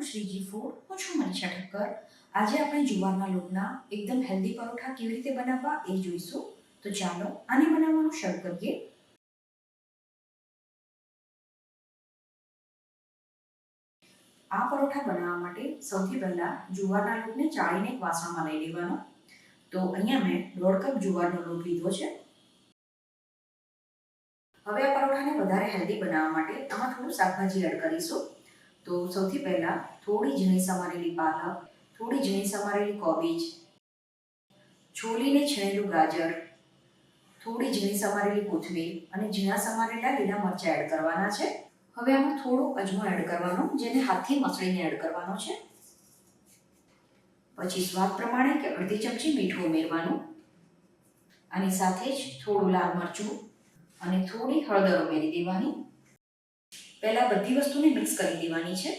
Shriji food. હું છું મનીષા ઠક્કર. આજે આપણે જુવારના લોટના એકદમ હેલ્ધી પરોઠા કેવી રીતે બનાવવા એ જોઈશું. તો ચાલો આને બનાવવાનું શરૂ કરીએ. આ પરોઠા બનાવવા માટે સૌથી પહેલા જુવારના લોટને ચાળીને એક વાસણમાં લઈ લેવાનો. તો અહીંયા મેં 1.5 કપ જુવારનો લોટ લીધો છે. હવે આ પરોઠાને વધારે હેલ્ધી બનાવવા માટે આમાં થોડું શાકભાજી એડ કરીશું. તો સૌથી પહેલા થોડી ઝીણી સમારેલી પાલક, થોડી ઝીણી સમારેલી કોબીજ, છોલીને છીણેલું ગાજર, થોડી ઝીણી સમારેલી કોથમીર અને ઝીણા સમારેલા લીલા મરચાં એડ કરવાના છે. હવે આમાં થોડો અજમો એડ કરવાનો, જેને હાથથી મસળીને એડ કરવાનો છે. પછી સ્વાદ પ્રમાણે કે અડધી ચમચી મીઠું ઉમેરવાનું. આની સાથે જ થોડું લાલ મરચું અને થોડી હળદર ઉમેરી દેવાની. પહેલા બધી વસ્તુને મિક્સ કરી દેવાની છે.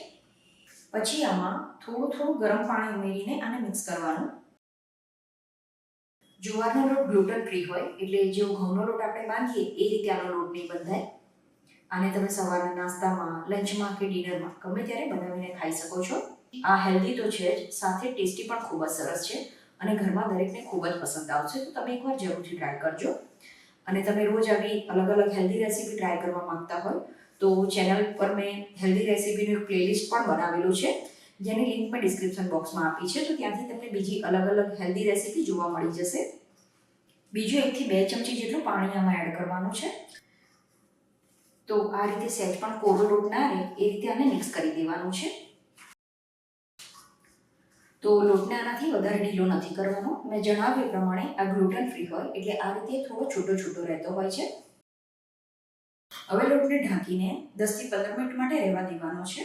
પછી આમાં થોડું ગરમ પાણી ઉમેરીને આને મિક્સ કરવાનું. જુવારનો લોટ ગ્લુટન ફ્રી હોય એટલે જેવો ઘઉંનો લોટ આપણે બાંધીએ એ રીતે આનો લોટ નહીં બંધાય. આને તમે સવારના નાસ્તામાં, લંચમાં કે ડિનરમાં ગમે ત્યારે બનાવીને ખાઈ શકો છો. આ હેલ્ધી તો છે જ, સાથે ટેસ્ટી પણ ખૂબ જ સરસ છે અને ઘરમાં દરેકને ખૂબ જ પસંદ આવશે. તો તમે એકવાર જરૂરથી ટ્રાય કરજો. અને તમે રોજ આવી અલગ અલગ હેલ્ધી રેસીપી ટ્રાય કરવા માંગતા હોય તો ચેનલ પર મેં હેલ્ધી રેસીપીનું એક પ્લેલિસ્ટ પણ બનાવેલું છે, જેની લિંક મેં ડિસ્ક્રિપ્શન બોક્સમાં આપી છે. તો ત્યાંથી તમને બીજી અલગ અલગ હેલ્ધી રેસીપી જોવા મળી જશે. બીજું 1 થી 2 ચમચી જેટલું પાણી આમાં એડ કરવાનું છે. તો આ રીતે સહેજ પણ કોરો લોટ ના રહે એ રીતે આને મિક્સ કરી દેવાનું છે. તો લોટને આનાથી વધારે ઢીલો નથી કરવાનો. મેં જણાવ્યું એ પ્રમાણે આ ગ્લુટન ફ્રી હોય એટલે આ રીતે થોડો છૂટો રહેતો હોય છે. હવે લોટને ઢાંકીને 10 થી 15 મિનિટ માટે રહેવા દેવાનો છે.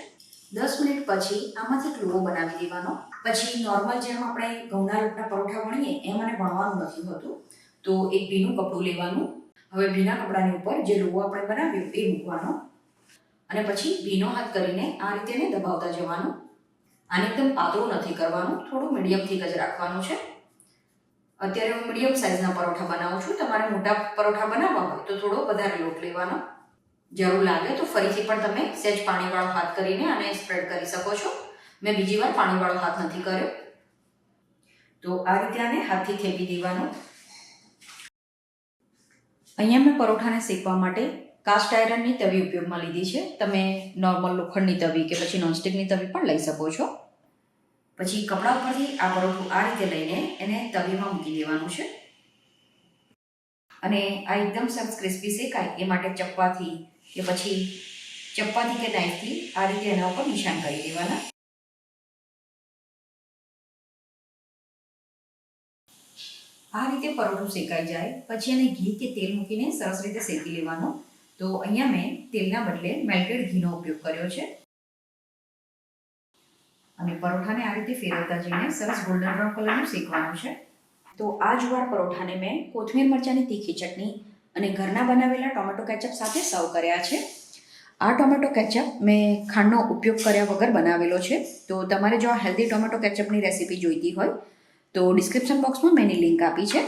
10 મિનિટ પછી આમાંથી એક લોવો બનાવી દેવાનો. પછી નોર્મલ જેમ આપણે ઘઉંના લોટના પરોઠા વણીએ એમ મને વણવાનું નથી હોતું. તો એક ભીનું કપડું લેવાનું. હવે ભીના કપડાની ઉપર જે લોવો આપણે બનાવ્યો એ મૂકવાનો અને પછી ભીનો હાથ કરીને આ રીતે એને દબાવતા જવાનું. આને એકદમ પાતળું નથી કરવાનું, થોડું મીડિયમ થીક જ રાખવાનું છે. અત્યારે હું મીડિયમ સાઇઝના પરોઠા બનાવું છું. તમારે મોટા પરોઠા બનાવવા હોય તો થોડો વધારે લોટ લેવાનો. જરૂર લાગે તો ફરીથી પણ તમે સહેજ પાણીવાળો હાથ કરીને આને સ્પ્રેડ કરી શકો છો. મેં બીજી વાર પાણીવાળો હાથ નથી કર્યો. તો આ રીતે આને હાથથી થેપી દેવાનું. અહીંયા મેં પરોઠાને શેકવા માટે કાસ્ટ આયરનની તવી ઉપયોગમાં લીધી છે. તમે નોર્મલ લોખંડની તવી કે પછી નોનસ્ટિકની તવી પણ લઈ શકો છો. પછી કપડા ઉપરથી આ પરોઠું આ રીતે લઈને એને તવીમાં મૂકી દેવાનું છે. અને આ એકદમ સરસ ક્રિસ્પી શેકાય એ માટે ચપ્પાથી કે નાઈફથી આ રીતે એના ઉપર નિશાન કરી દેવાના. આ રીતે પરોઠું શેકાઈ જાય પછી એને ઘી કે તેલ મૂકીને સરસ રીતે શેકી લેવાનો. તો અહીંયા મેં તેલના બદલે મેલ્ટેડ ઘીનો ઉપયોગ કર્યો છે. અને પરોઠાને આ રીતે ફેરવતા જઈને સરસ ગોલ્ડન બ્રાઉન કલરનું શેકવાનું છે. તો આ જુવાર પરોઠાને મેં કોથમીર મરચાંની તીખી ચટણી અને ઘરના બનાવેલા ટોમેટો કેચઅપ સાથે સર્વ કર્યા છે. આ ટોમેટો કેચઅપ મેં ખાંડનો ઉપયોગ કર્યા વગર બનાવેલો છે. તો તમારે જો આ હેલ્ધી ટોમેટો કેચઅપની રેસીપી જોઈતી હોય તો ડિસ્ક્રિપ્શન બોક્સમાં મેં એની લિંક આપી છે.